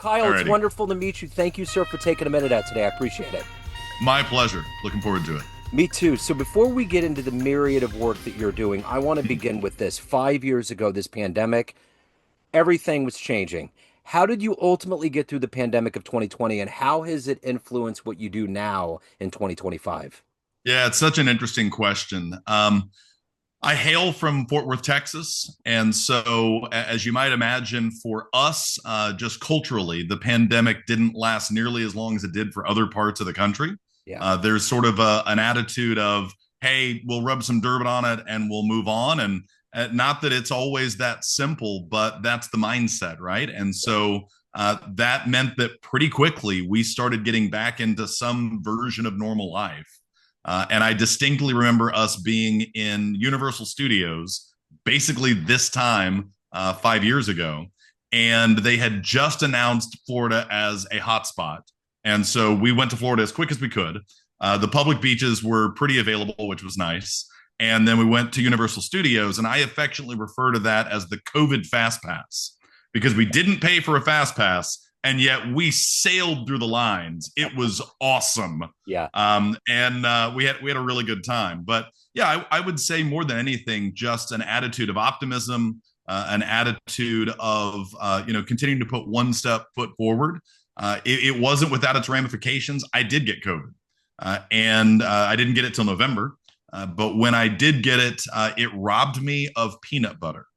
Kyle, it's Alrighty. wonderful to meet you. Thank you, sir, for taking a minute out today. I appreciate it. My pleasure. Looking forward to it. Me too. So before we get into the myriad of work that you're doing, I want to begin with this. 5 years ago, this pandemic, everything was changing. How did you ultimately get through the pandemic of 2020, and how has it influenced what you do now in 2025? Yeah, it's such an interesting question. I hail from Fort Worth, Texas. And so, as you might imagine, for us, just culturally, the pandemic didn't last nearly as long as it did for other parts of the country. Yeah. There's sort of an attitude of, hey, we'll rub some dirt on it and we'll move on. And not that it's always that simple, but that's the mindset, right? And so that meant that pretty quickly we started getting back into some version of normal life. And I distinctly remember us being in Universal Studios basically this time 5 years ago. And they had just announced Florida as a hotspot. And so we went to Florida as quick as we could. The public beaches were pretty available, which was nice. And then we went to Universal Studios, and I affectionately refer to that as the COVID Fast Pass because we didn't pay for a Fast Pass, and yet we sailed through the lines. It was awesome. Yeah. And we had a really good time. But yeah, I would say more than anything, just an attitude of optimism, an attitude of continuing to put one foot forward. It wasn't without its ramifications. I did get COVID, and I didn't get it till November. But when I did get it, it robbed me of peanut butter.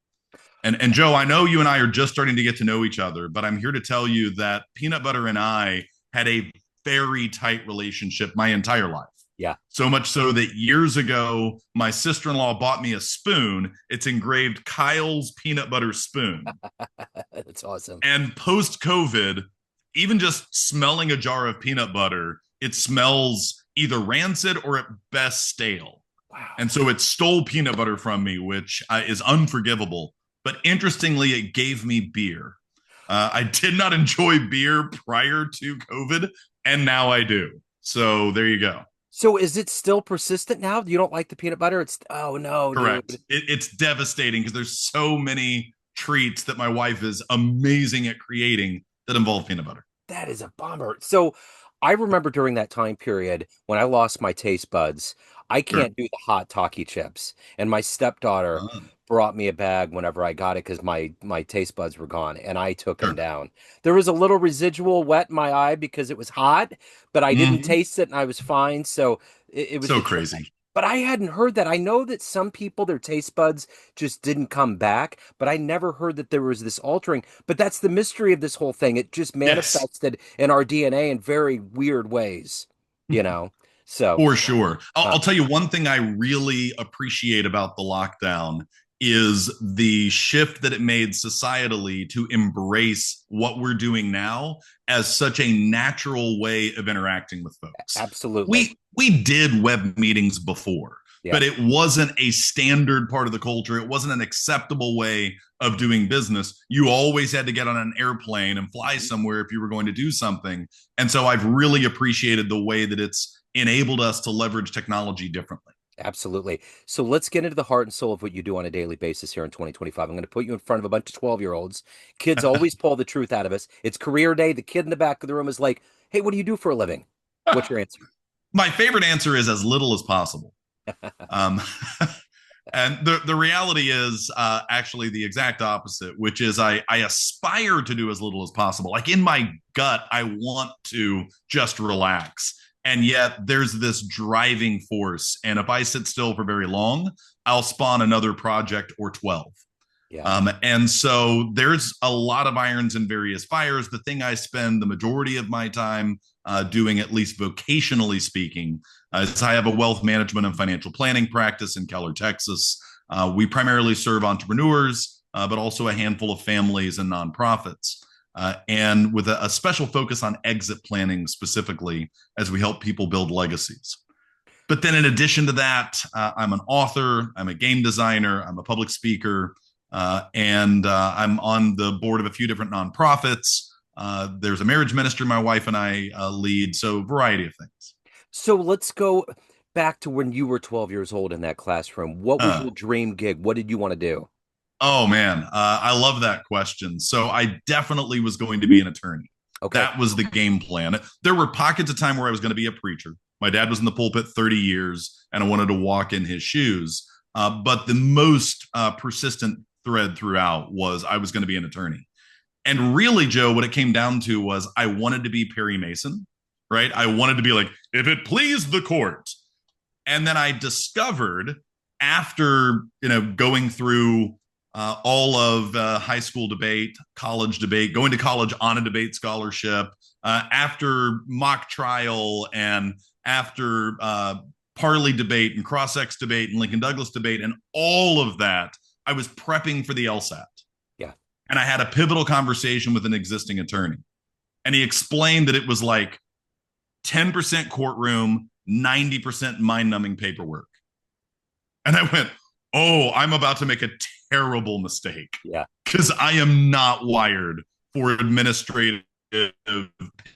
And Joe, I know you and I are just starting to get to know each other, but I'm here to tell you that peanut butter and I had a very tight relationship my entire life. Yeah. So much so that years ago, my sister-in-law bought me a spoon. It's engraved Kyle's peanut butter spoon. That's awesome. And post-COVID, even just smelling a jar of peanut butter, it smells either rancid or at best stale. Wow. And so it stole peanut butter from me, which is unforgivable. But interestingly, it gave me beer. I did not enjoy beer prior to COVID, and now I do. So there you go. So is it still persistent now? You don't like the peanut butter? Oh no, Correct. dude. It's devastating because there's so many treats that my wife is amazing at creating that involve peanut butter. That is a bummer. So I remember during that time period when I lost my taste buds, I Sure. can't do the hot Talkie chips. And my stepdaughter Uh, brought me a bag whenever I got it because my taste buds were gone and I took them sure. down. There was a little residual wet in my eye because it was hot, but I didn't Mhm. taste it and I was fine. So it was So the tr crazy. but I hadn't heard that. I know that some people, their taste buds just didn't come back, but I never heard that there was this altering. But that's the mystery of this whole thing. It just Yes. manifested in our DNA in very weird ways, you know? So, For sure. I'll, uh, I'll tell you one thing I really appreciate about the lockdown is the shift that it made societally to embrace what we're doing now as such a natural way of interacting with folks. absolutely. We did web meetings before, Yeah. but it wasn't a standard part of the culture. It wasn't an acceptable way of doing business. You always had to get on an airplane and fly somewhere if you were going to do something. And so I've really appreciated the way that it's enabled us to leverage technology differently. Absolutely. So let's get into the heart and soul of what you do on a daily basis here in 2025. I'm going to put you in front of a bunch of 12-year-olds. Kids always pull the truth out of us. It's career day. The kid in the back of the room is like, hey, what do you do for a living? What's your answer? My favorite answer is as little as possible. Um, and the reality is actually the exact opposite, which is I aspire to do as little as possible. Like in my gut, I want to just relax. And yet there's this driving force. And if I sit still for very long, I'll spawn another project or 12. Yeah. And so there's a lot of irons in various fires. The thing I spend the majority of my time doing, at least vocationally speaking, is I have a wealth management and financial planning practice in Keller, Texas. We primarily serve entrepreneurs, but also a handful of families and nonprofits. And with a special focus on exit planning specifically as we help people build legacies. But then in addition to that, I'm an author, I'm a game designer, I'm a public speaker, and I'm on the board of a few different nonprofits. There's a marriage ministry my wife and I lead, so a variety of things. So let's go back to when you were 12 years old in that classroom. What was Uh, your dream gig? What did you want to do? oh man, I love that question. So I definitely was going to be an attorney. Okay. That was the game plan. There were pockets of time where I was going to be a preacher. My dad was in the pulpit 30 years, and I wanted to walk in his shoes. But the most persistent thread throughout was I was going to be an attorney. And really, Joe, what it came down to was I wanted to be Perry Mason, right? I wanted to be like, if it pleased the court. And then I discovered after, going through all of high school debate, college debate, going to college on a debate scholarship, after mock trial and after Parley debate and cross-ex debate and Lincoln Douglas debate and all of that, I was prepping for the LSAT. Yeah. And I had a pivotal conversation with an existing attorney. And he explained that it was like 10% courtroom, 90% mind numbing paperwork. And I went, oh, I'm about to make a terrible mistake Yeah. because I am not wired for administrative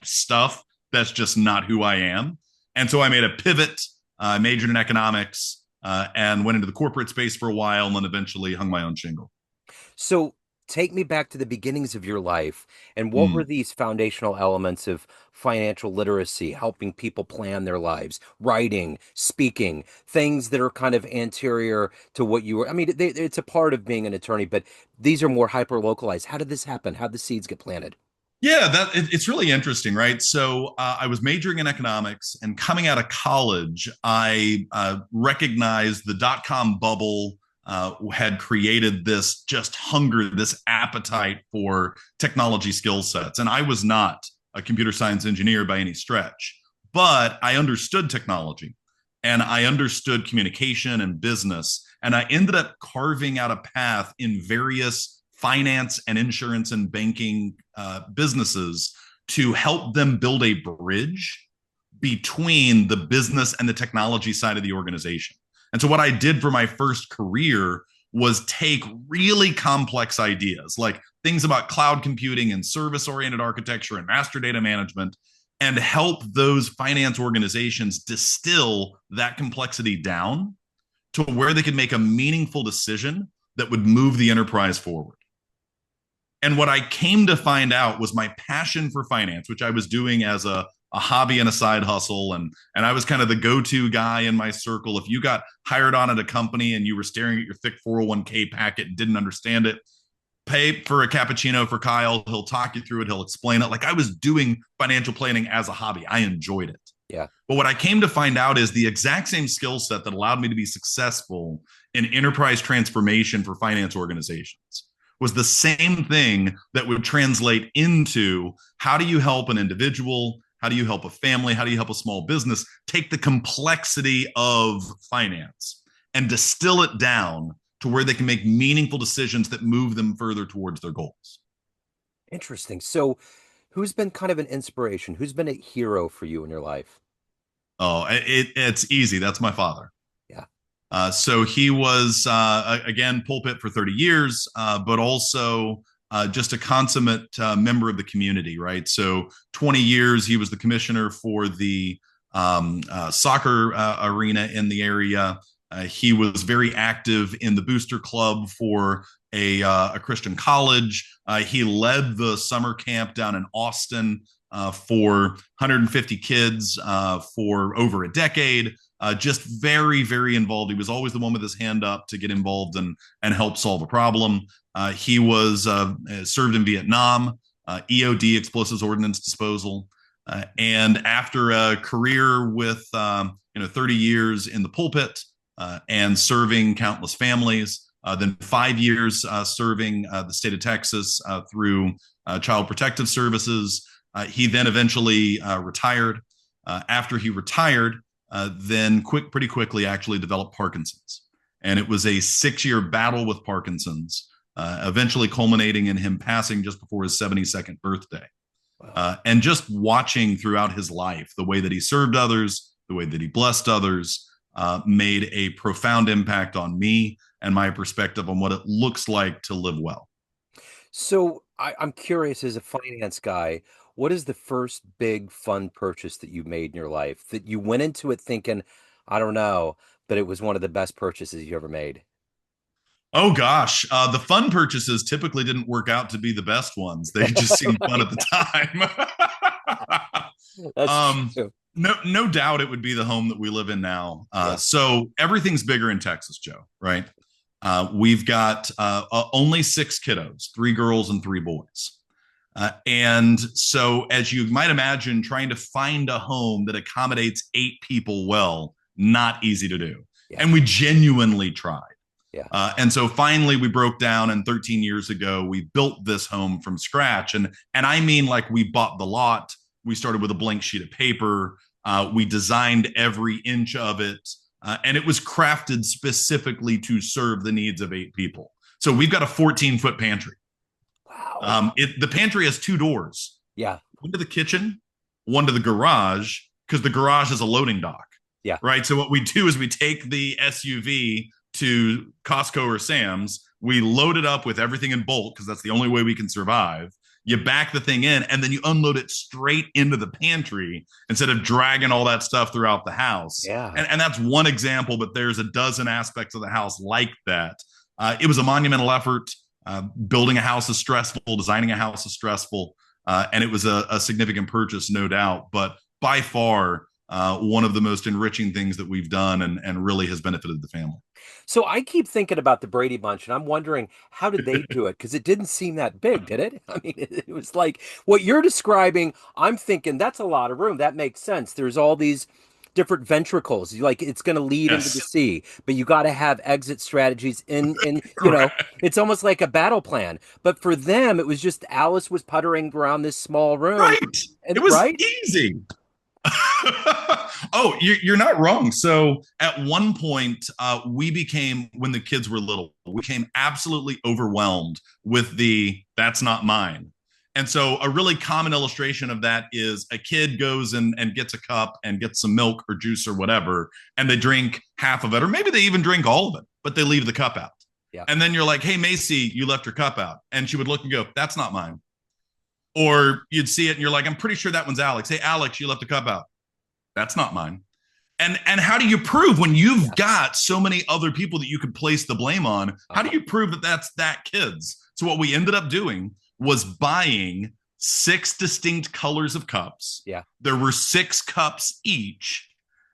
stuff. That's just not who I am. And so I made a pivot, majored in economics, and went into the corporate space for a while and then eventually hung my own shingle. So take me back to the beginnings of your life, and what were Mm. these foundational elements of financial literacy, helping people plan their lives, writing, speaking, things that are kind of anterior to what you were. I mean, it's a part of being an attorney, but these are more hyper localized. How did this happen? How did the seeds get planted? Yeah, it's really interesting, right? So I was majoring in economics, and coming out of college, I recognized the dot-com bubble had created this just hunger, this appetite for technology skill sets, and I was not a computer science engineer by any stretch, but I understood technology, and I understood communication and business, and I ended up carving out a path in various finance and insurance and banking businesses to help them build a bridge between the business and the technology side of the organization. And so, what I did for my first career was take really complex ideas, like things about cloud computing and service oriented architecture and master data management, and help those finance organizations distill that complexity down to where they could make a meaningful decision that would move the enterprise forward. And what I came to find out was my passion for finance, which I was doing as a hobby and a side hustle. And I was kind of the go-to guy in my circle. If you got hired on at a company and you were staring at your thick 401k packet and didn't understand it, pay for a cappuccino for Kyle. He'll talk you through it. He'll explain it. Like I was doing financial planning as a hobby. I enjoyed it. Yeah. But what I came to find out is the exact same skill set that allowed me to be successful in enterprise transformation for finance organizations was the same thing that would translate into how do you help an individual? How do you help a family? How do you help a small business take the complexity of finance and distill it down to where they can make meaningful decisions that move them further towards their goals? Interesting. So, who's been kind of an inspiration? Who's been a hero for you in your life? Oh, it's easy. That's my father. Yeah. So he was, again, pulpit for 30 years, but also just a consummate member of the community, right? So 20 years, he was the commissioner for the soccer arena in the area. He was very active in the booster club for a Christian college. He led the summer camp down in Austin for 150 kids for over a decade. Just very, very involved. He was always the one with his hand up to get involved and help solve a problem. He was served in Vietnam, EOD, explosives ordnance disposal, and after a career with 30 years in the pulpit and serving countless families, then 5 years serving the state of Texas through Child Protective Services. He then eventually retired. After he retired, then pretty quickly actually developed Parkinson's. And it was a 6-year battle with Parkinson's, eventually culminating in him passing just before his 72nd birthday. Wow. And just watching throughout his life, the way that he served others, the way that he blessed others, made a profound impact on me and my perspective on what it looks like to live well. So, I'm curious as a finance guy, what is the first big fun purchase that you made in your life that you went into it thinking, I don't know, but it was one of the best purchases you ever made? Oh gosh, the fun purchases typically didn't work out to be the best ones. They just seemed fun Right. at the time. That's um, true. no doubt it would be the home that we live in now. Yeah. So everything's bigger in Texas, Joe. Right? We've got only six kiddos, three girls and three boys. And so, as you might imagine, trying to find a home that accommodates eight people well, not easy to do. Yeah. And we genuinely tried. Yeah. And so finally we broke down, and 13 years ago we built this home from scratch. And I mean, like, we bought the lot, we started with a blank sheet of paper, we designed every inch of it, and it was crafted specifically to serve the needs of eight people. So we've got a 14-foot pantry. Wow. The pantry has two doors, Yeah. one to the kitchen, one to the garage, because the garage is a loading dock. Yeah. Right. So what we do is we take the SUV to Costco or Sam's, we load it up with everything in bulk because that's the only way we can survive. You back the thing in, and then you unload it straight into the pantry instead of dragging all that stuff throughout the house. Yeah. And that's one example, but there's a dozen aspects of the house like that. It was a monumental effort. Building a house is stressful, designing a house is stressful, and it was a significant purchase, no doubt. But by far, one of the most enriching things that we've done, and really has benefited the family. So I keep thinking about the Brady Bunch, and I'm wondering, how did they do it? Because it didn't seem that big, did it? I mean, it was like what you're describing. I'm thinking that's a lot of room. That makes sense. There's all these different ventricles. Like, it's going to lead into the Yes. sea, but you got to have exit strategies in, Correct. it's almost like a battle plan. But for them, it was just Alice was puttering around this small room, Right. and It was right? easy. Oh, you're not wrong. So at one point, we became, when the kids were little, we became absolutely overwhelmed with the "that's not mine." And so a really common illustration of that is a kid goes and gets a cup and gets some milk or juice or whatever, and they drink half of it, or maybe they even drink all of it, but they leave the cup out. Yeah. And then you're like, "Hey, Macy, you left your cup out." And she would look and go, "That's not mine." Or you'd see it and you're like, "I'm pretty sure that one's Alex. Hey, Alex, you left the cup out." "That's not mine." And how do you prove when you've Yeah. got so many other people that you could place the blame on? How do Uh-huh. you prove that that's that kid's? So what we ended up doing was buying six distinct colors of cups. Yeah. There were six cups each,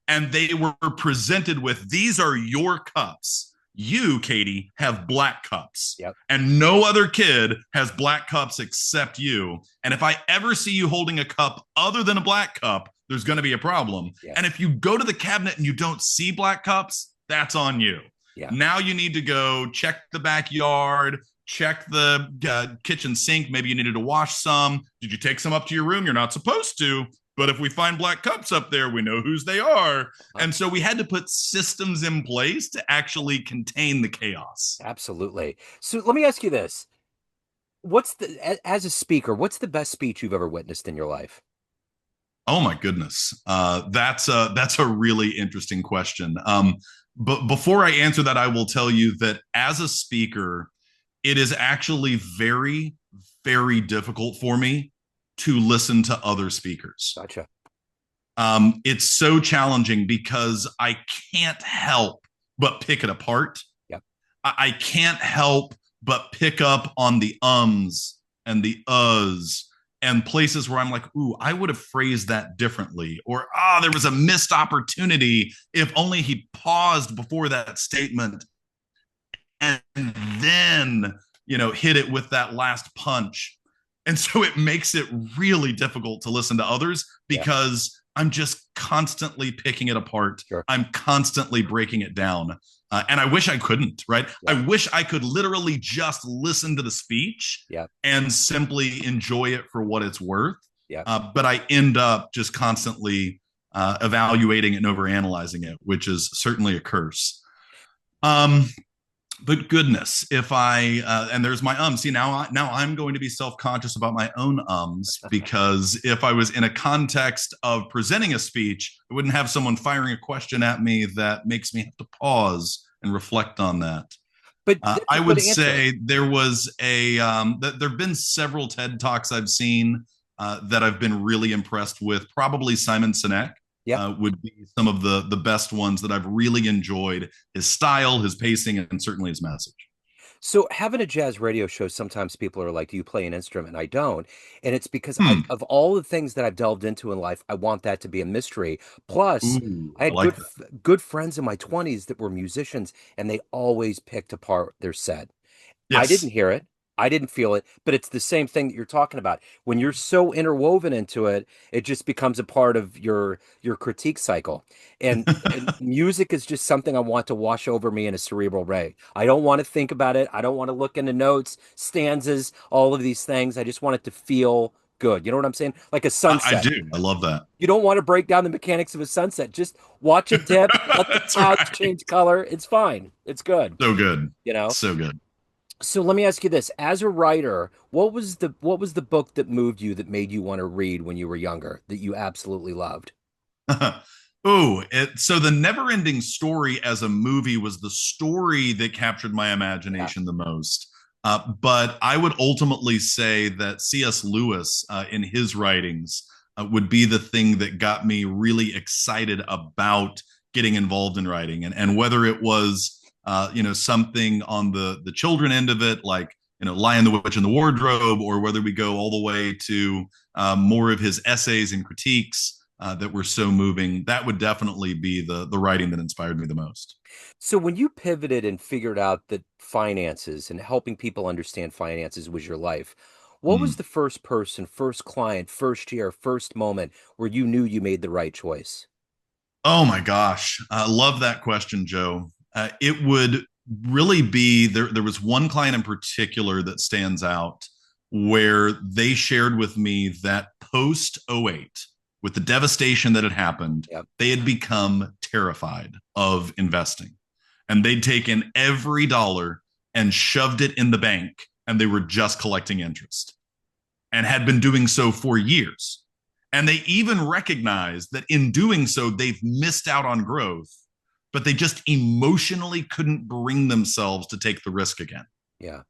and they were presented with, "These are your cups. You, Katie, have black cups. Yep. And no other kid has black cups except you. And if I ever see you holding a cup other than a black cup, there's going to be a problem. Yeah. And if you go to the cabinet and you don't see black cups, that's on you. Yeah. Now you need to go check the backyard, check the kitchen sink. Maybe you needed to wash some. Did you take some up to your room? You're not supposed to. But if we find black cups up there, we know whose they are." And so we had to put systems in place to actually contain the chaos. Absolutely. So let me ask you this. As a speaker, what's the best speech you've ever witnessed in your life? Oh my goodness, that's a really interesting question. But before I answer that, I will tell you that as a speaker, it is actually very, very difficult for me to listen to other speakers. Gotcha. It's so challenging because I can't help but pick it apart. Yep. I can't help but pick up on the ums and the uhs and places where I'm like, "Ooh, I would have phrased that differently," or there was a missed opportunity. If only he paused before that statement and then, hit it with that last punch. And so it makes it really difficult to listen to others because I'm just constantly picking it apart. Sure. I'm constantly breaking it down. And I wish I couldn't, right? Yeah. I wish I could literally just listen to the speech and simply enjoy it for what it's worth. But I end up just constantly evaluating it and overanalyzing it, which is certainly a curse. But goodness, if I and there's my ums. See, now I'm going to be self-conscious about my own ums, because if I was in a context of presenting a speech, I wouldn't have someone firing a question at me that makes me have to pause and reflect on that. But I would say there was there've been several TED Talks I've seen that I've been really impressed with. Probably Simon Sinek. Would be some of the best ones that I've really enjoyed. His style, his pacing, and certainly his message. So having a jazz radio show, sometimes people are like, "Do you play an instrument?" And I don't. And it's because I, Hmm. of all the things that I've delved into in life, I want that to be a mystery. Plus, Ooh, I I had like that. good friends in my 20s that were musicians, and they always picked apart their set. I didn't Yes. hear it. I didn't feel it, but it's the same thing that you're talking about. When you're so interwoven into it, it just becomes a part of your critique cycle. And music is just something I want to wash over me in a cerebral way. I don't want to think about it. I don't want to look into notes, stanzas, all of these things. I just want it to feel good. You know what I'm saying? Like a I sunset. do. I love that. You don't want to break down the mechanics of a sunset. Just watch it dip, let the That's clouds right. change color. It's fine. It's good, So good. you know? So good. So let me ask you this: as a writer, what was the book that moved you that made you want to read when you were younger that you absolutely loved? So the never ending story as a movie was the story that captured my Yeah, imagination the most. But I would ultimately say that C.S. Lewis, in his writings, would be the thing that got me really excited about getting involved in writing. And whether it was, something on the children end of it, like, Lion, the Witch, and the Wardrobe, or whether we go all the way to more of his essays and critiques that were so moving, that would definitely be the writing that inspired me the most. so when you pivoted and figured out that finances and helping people understand finances was your life, what was Mm. the first person, first client, first year, first moment where you knew you made the right choice? Oh my gosh, I love that question, Joe. It would really be there. There was one client in particular that stands out where they shared with me that post '08, with the devastation that had happened, Yep. they had become terrified of investing. And they'd taken every dollar and shoved it in the bank, and they were just collecting interest and had been doing so for years. And they even recognized that in doing so, they've missed out on growth, but they just emotionally couldn't bring themselves to take the risk again. Yeah.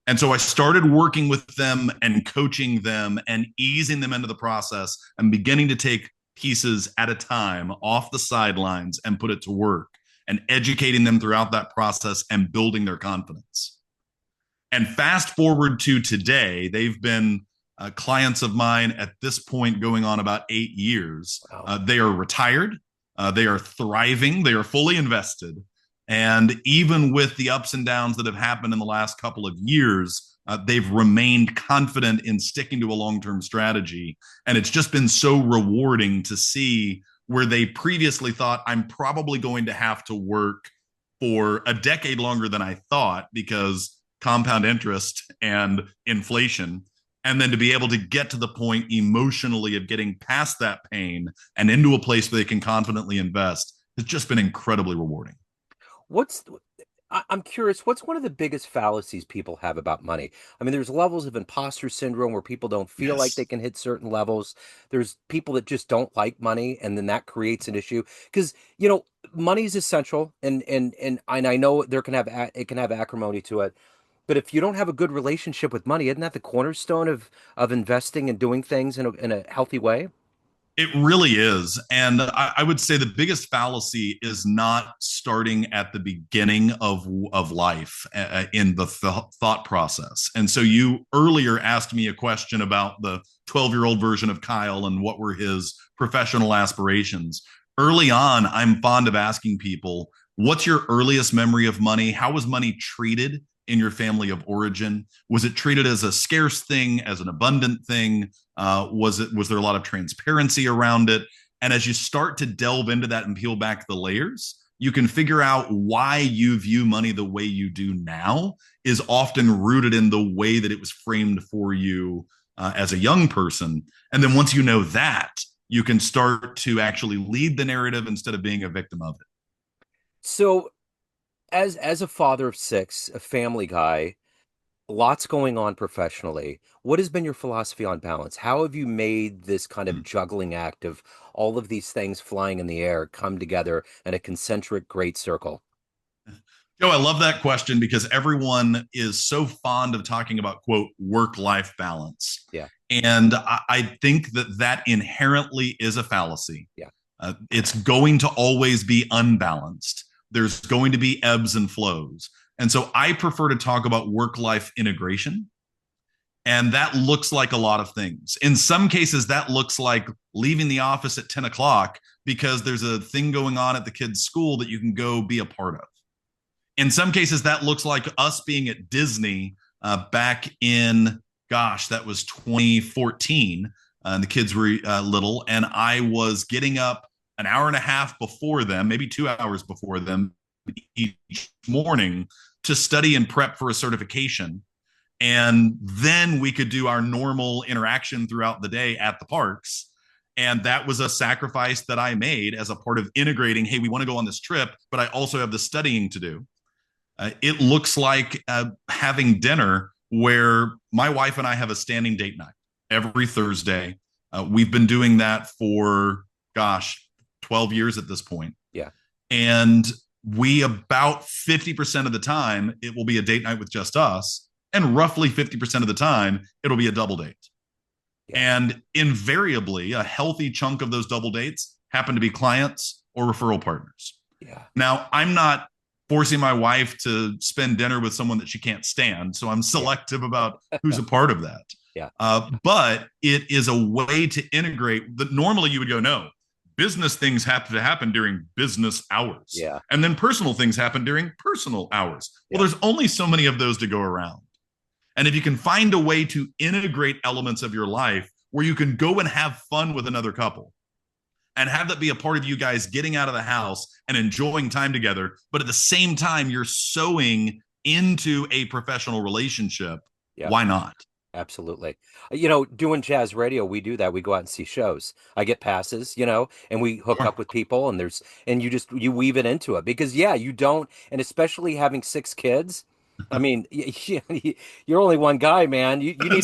And so I started working with them and coaching them and easing them into the process and beginning to take pieces at a time off the sidelines and put it to work and educating them throughout that process and building their confidence. And fast forward to today, they've been clients of mine at this point going on about 8 years. Wow. They are retired, they are thriving, they are fully invested. And even with the ups and downs that have happened in the last couple of years, they've remained confident in sticking to a long term strategy. And it's just been so rewarding to see where they previously thought, I'm probably going to have to work for a decade longer than I thought because compound interest and inflation. And then to be able to get to the point emotionally of getting past that pain and into a place where they can confidently invest has just been incredibly rewarding. What's I'm curious, what's one of the biggest fallacies people have about money? I mean, there's levels of imposter syndrome where people don't feel like they Yes. can hit certain levels. There's people that just don't like money, and then that creates an issue because, money is essential, and I know it can have acrimony to it. But if you don't have a good relationship with money, isn't that the cornerstone of investing and doing things in a healthy way? It really is. And I would say the biggest fallacy is not starting at the beginning of life in the thought process. And so you earlier asked me a question about the 12-year-old version of Kyle and what were his professional aspirations. Early on, I'm fond of asking people, what's your earliest memory of money? How was money treated in your family of origin? Was it treated as a scarce thing, as an abundant thing? Was there a lot of transparency around it? And as you start to delve into that and peel back the layers, you can figure out why you view money the way you do now is often rooted in the way that it was framed for you as a young person. And then once you know that, you can start to actually lead the narrative instead of being a victim of it. So, as a father of six, a family guy, lots going on professionally. What has been your philosophy on balance? How have you made this kind of juggling act of all of these things flying in the air come together in a concentric great circle? Joe, I love that question because everyone is so fond of talking about, quote, work life balance. Yeah, And I think that that inherently is a fallacy. yeah, It's going to always be unbalanced. There's going to be ebbs and flows. And so I prefer to talk about work life integration. And that looks like a lot of things. In some cases, that looks like leaving the office at 10 o'clock because there's a thing going on at the kid's school that you can go be a part of. In some cases, that looks like us being at Disney back in, gosh, that was 2014. And the kids were little, and I was getting up an hour and a half before them, maybe 2 hours before them each morning to study and prep for a certification. And then we could do our normal interaction throughout the day at the parks. And that was a sacrifice that I made as a part of integrating, hey, we want to go on this trip, but I also have the studying to do. It looks like having dinner where my wife and I have a standing date night every Thursday. We've been doing that for, gosh, 12 years at this point. Yeah. And we about 50% of the time, it will be a date night with just us. And roughly 50% of the time, it'll be a double date. Yeah. And invariably, a healthy chunk of those double dates happen to be clients or referral partners. Yeah. Now, I'm not forcing my wife to spend dinner with someone that she can't stand. So I'm selective about who's a part of that. Yeah. But it is a way to integrate that normally you would go, no, business things have to happen during business hours. Yeah. And then personal things happen during personal hours. Well, there's only so many of those to go around. And if you can find a way to integrate elements of your life where you can go and have fun with another couple and have that be a part of you guys getting out of the house and enjoying time together, but at the same time, you're sewing into a professional relationship, why not? Absolutely. Doing jazz radio, we do that. We go out and see shows. I get passes, and we hook up with people and you weave it into it because you don't, and especially having 6 kids. I mean, you're only one guy, man. You need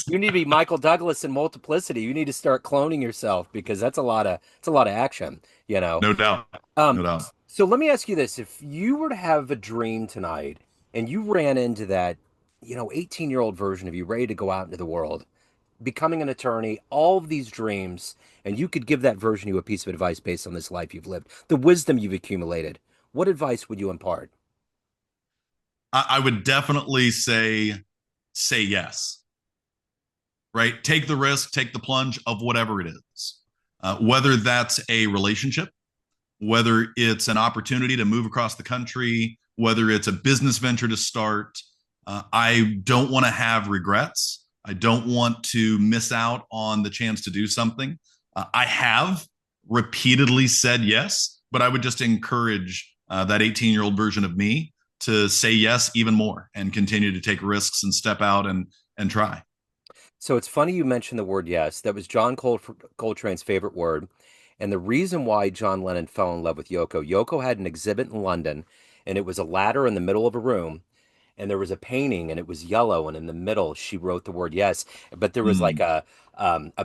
you need to be Michael Douglas in Multiplicity. You need to start cloning yourself because that's a lot of action, No doubt. No doubt. So let me ask you this. If you were to have a dream tonight and you ran into that, 18-year-old version of you ready to go out into the world, becoming an attorney, all of these dreams, and you could give that version of you a piece of advice based on this life you've lived, the wisdom you've accumulated, what advice would you impart? I would definitely say yes, right? Take the risk, take the plunge of whatever it is, whether that's a relationship, whether it's an opportunity to move across the country, whether it's a business venture to start. I don't want to have regrets. I don't want to miss out on the chance to do something. I have repeatedly said yes, but I would just encourage that 18-year-old version of me to say yes even more and continue to take risks and step out and try. So it's funny you mentioned the word yes. That was John Coltrane's favorite word. And the reason why John Lennon fell in love with Yoko had an exhibit in London, and it was a ladder in the middle of a room, and there was a painting, and it was yellow, and in the middle she wrote the word yes, but there was like a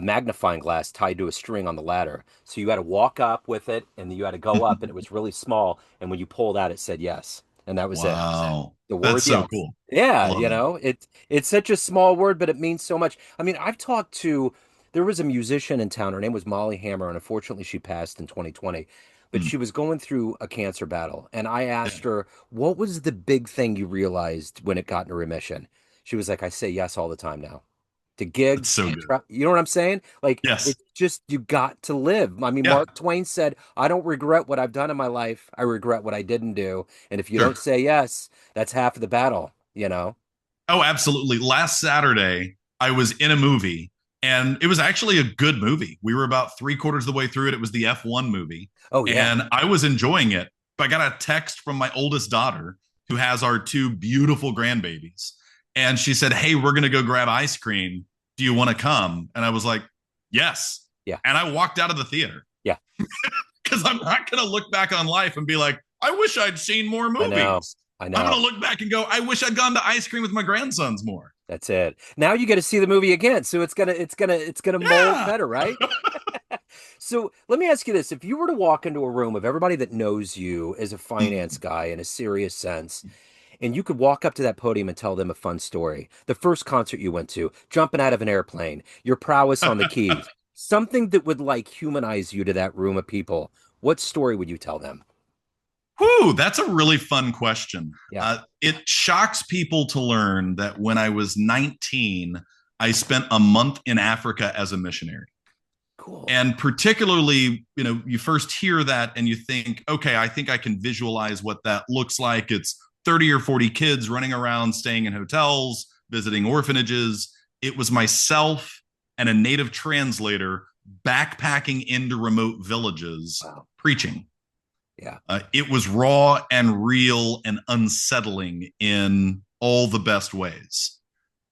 magnifying glass tied to a string on the ladder. So you had to walk up with it, and you had to go up, and it was really small, and when you pulled out, it said yes. And that was it. Wow. The word That's so yes. cool. Yeah, Love it's such a small word, but it means so much. I mean, there was a musician in town. Her name was Molly Hammer, and unfortunately she passed in 2020. But Mm. she was going through a cancer battle. And I asked her, what was the big thing you realized when it got into remission? She was like, I say yes all the time now. To That's gigs, so good. you know what I'm saying? Like, Yes. it's just, you got to live. I mean, Yeah. Mark Twain said, I don't regret what I've done in my life. I regret what I didn't do. And if you Sure. don't say yes, that's half of the battle. Oh, absolutely. Last Saturday, I was in a movie and it was actually a good movie. We were about three-quarters of the way through it. It was the F1 movie. Oh, yeah. And I was enjoying it. But I got a text from my oldest daughter who has our two beautiful grandbabies. And she said, hey, we're going to go grab ice cream. Do you want to come? And I was like, yes. Yeah. And I walked out of the theater. Yeah. Because I'm not going to look back on life and be like, I wish I'd seen more movies. I know. I'm going to look back and go, I wish I'd gone to ice cream with my grandsons more. That's it. Now you get to see the movie again, so it's gonna mold better, right? So let me ask you this: if you were to walk into a room of everybody that knows you as a finance guy in a serious sense, and you could walk up to that podium and tell them a fun story, the first concert you went to, jumping out of an airplane, your prowess on the keys, something that would like humanize you to that room of people, what story would you tell them? Whew, that's a really fun question. Yeah. It shocks people to learn that when I was 19, I spent a month in Africa as a missionary. Cool. And particularly, you first hear that and you think, okay, I think I can visualize what that looks like. It's 30 or 40 kids running around, staying in hotels, visiting orphanages. It was myself and a native translator backpacking into remote villages Wow. preaching. Yeah. It was raw and real and unsettling in all the best ways.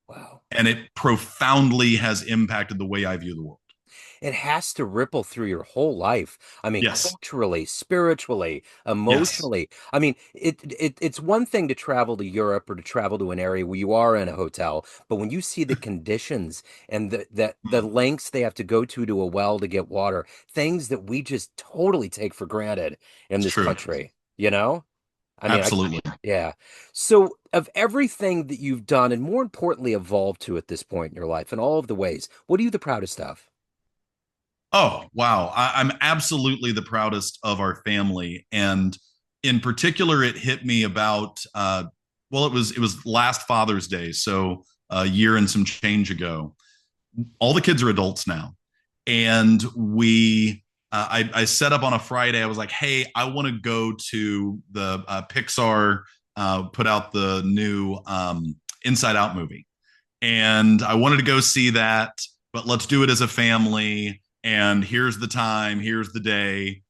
Wow. And it profoundly has impacted the way I view the world. It has to ripple through your whole life. I mean, Yes. culturally, spiritually, Yes. emotionally. I mean, it's one thing to travel to Europe or to travel to an area where you are in a hotel, but when you see the conditions and the lengths they have to a well to get water, things that we just totally take for granted in It's this true. country, you know? I mean, Absolutely. yeah. So, of everything that you've done, and more importantly, evolved to at this point in your life, in all of the ways, what are you the proudest of? Oh, wow. I'm absolutely the proudest of our family. And in particular, it hit me about, well, it was last Father's Day. So a year and some change ago. All the kids are adults now. And I set up on a Friday. I was like, hey, I want to go to the Pixar put out the new Inside Out movie. And I wanted to go see that, but let's do it as a family. And here's the time, here's the day.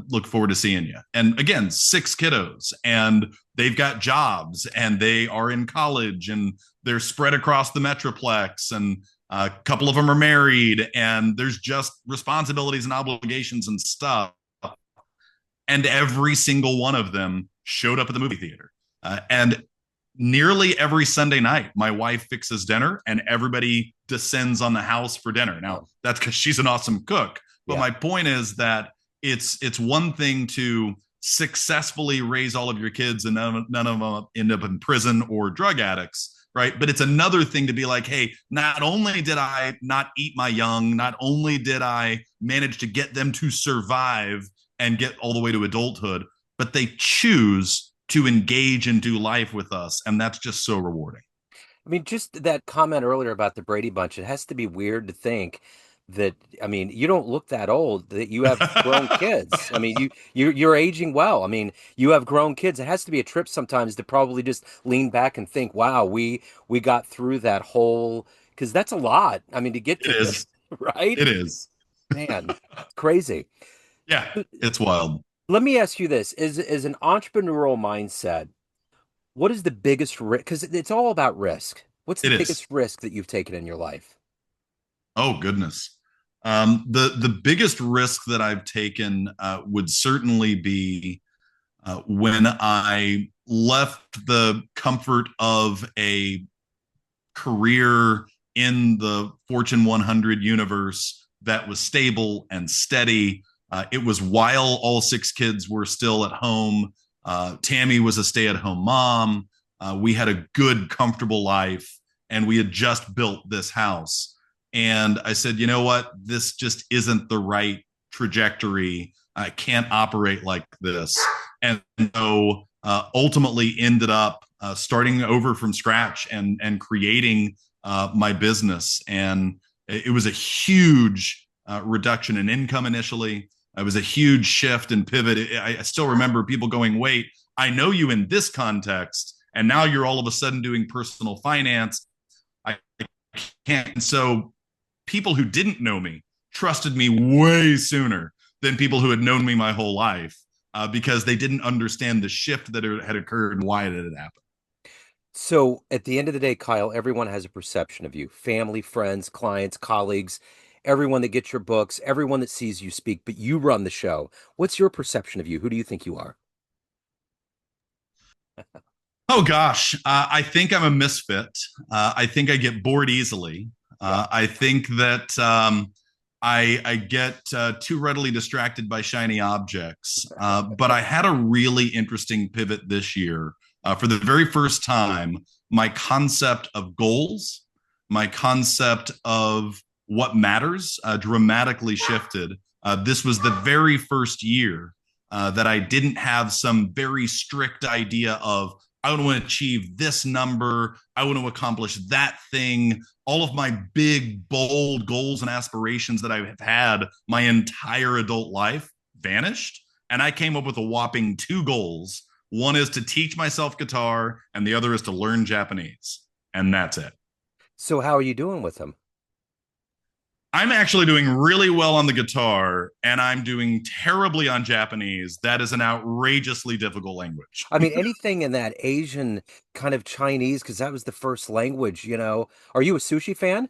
Look forward to seeing you. And again, six kiddos, and they've got jobs, and they are in college, and they're spread across the metroplex, and a couple of them are married, and there's just responsibilities and obligations and stuff. And every single one of them showed up at the movie theater. And nearly every Sunday night, my wife fixes dinner and everybody descends on the house for dinner. Now, Oh, that's because she's an awesome cook. But yeah. my point is that it's one thing to successfully raise all of your kids and none of them end up in prison or drug addicts. Right. But it's another thing to be like, hey, not only did I not eat my young, not only did I manage to get them to survive and get all the way to adulthood, but they choose to engage and do life with us. And that's just so rewarding. I mean, just that comment earlier about the Brady Bunch, it has to be weird to think that, I mean, you don't look that old, that you have grown kids. I mean, you're aging well. I mean, you have grown kids. It has to be a trip sometimes to probably just lean back and think, wow, we got through that whole, because that's a lot. I mean, to get It to is. this, right? It is. Man, it's crazy. Yeah, it's wild. Let me ask you this, is an entrepreneurial mindset, what is the biggest risk? Because it's all about risk. What's the It is. biggest risk that you've taken in your life? Oh goodness. The biggest risk that I've taken would certainly be when I left the comfort of a career in the Fortune 100 universe that was stable and steady. It was while all six kids were still at home. Tammy was a stay-at-home mom. We had a good, comfortable life, and we had just built this house. And I said, you know what? This just isn't the right trajectory. I can't operate like this. And so ultimately ended up starting over from scratch and creating my business. And it was a huge reduction in income initially. It was a huge shift and pivot. I still remember people going, wait, I know you in this context, and now you're all of a sudden doing personal finance. I can't. And so people who didn't know me trusted me way sooner than people who had known me my whole life because they didn't understand the shift that had occurred and why it had happened. So at the end of the day, Kyle, everyone has a perception of you, family, friends, clients, colleagues, everyone that gets your books, everyone that sees you speak, but you run the show. What's your perception of you? Who do you think you are? Oh gosh, I think I'm a misfit. I think I get bored easily. Yeah. I think that I get too readily distracted by shiny objects. But I had a really interesting pivot this year. For the very first time, my concept of goals, my concept of what matters dramatically shifted. This was the very first year that I didn't have some very strict idea of, I want to achieve this number, I want to accomplish that thing. All of my big, bold goals and aspirations that I have had my entire adult life vanished. And I came up with a whopping two goals. One is to teach myself guitar, and the other is to learn Japanese. And that's it. So how are you doing with them? I'm actually doing really well on the guitar, and I'm doing terribly on Japanese. That is an outrageously difficult language. I mean, anything in that Asian kind of Chinese, because that was the first language, you know. Are you a sushi fan?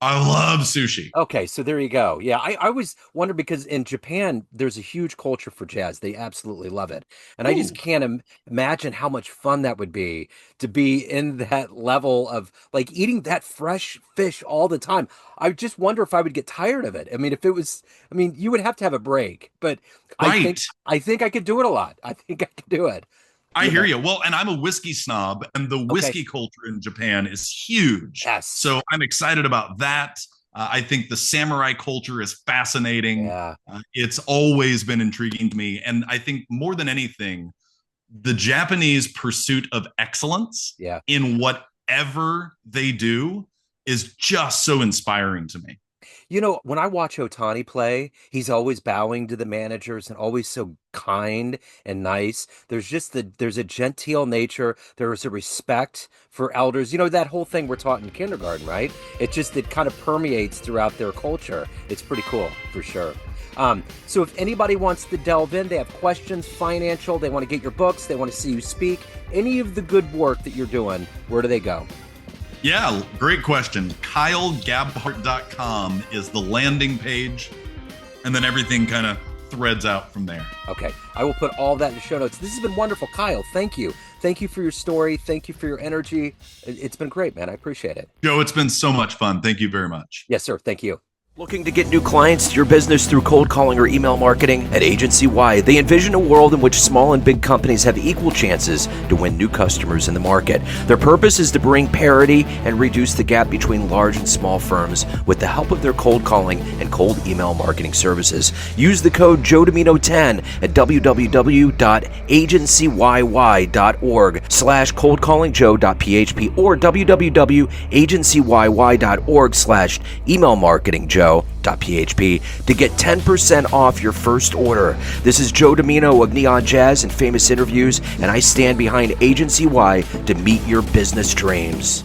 I love sushi. Okay, so there you go. Yeah, I always wonder because in Japan, there's a huge culture for jazz. They absolutely love it. And I just Ooh, can't imagine how much fun that would be to be in that level of like eating that fresh fish all the time. I just wonder if I would get tired of it. I mean, if it was, I mean, you would have to have a break, but I think right. I think I could do it a lot. I think I could do it. I You hear know. you. Well, and I'm a whiskey snob, and the Okay. whiskey culture in Japan is huge. Yes. So I'm excited about that. I think the samurai culture is fascinating. Yeah. It's always been intriguing to me. And I think more than anything, the Japanese pursuit of excellence Yeah. in whatever they do is just so inspiring to me. You know, when I watch Otani play, he's always bowing to the managers and always so kind and nice. There's a genteel nature. There's a respect for elders. You know, that whole thing we're taught in kindergarten, right? It kind of permeates throughout their culture. It's pretty cool for sure. So if anybody wants to delve in, they have questions, financial, they want to get your books, they want to see you speak, any of the good work that you're doing, where do they go? Yeah, great question. KyleGabhart.com is the landing page, and then everything kind of threads out from there. Okay. I will put all that in the show notes. This has been wonderful. Kyle, thank you. Thank you for your story. Thank you for your energy. It's been great, man. I appreciate it. Joe, it's been so much fun. Thank you very much. Yes, sir. Thank you. Looking to get new clients to your business through cold calling or email marketing? At Agency Y, they envision a world in which small and big companies have equal chances to win new customers in the market. Their purpose is to bring parity and reduce the gap between large and small firms with the help of their cold calling and cold email marketing services. Use the code Joe Dimino 10 at www.agencyyyy.org/coldcallingjoe.php or www.agencyyyy.org/emailmarketingjoe.php to get 10% off your first order. This is Joe Dimino of Neon Jazz and Famous Interviews, and I stand behind Agency Y to meet your business dreams.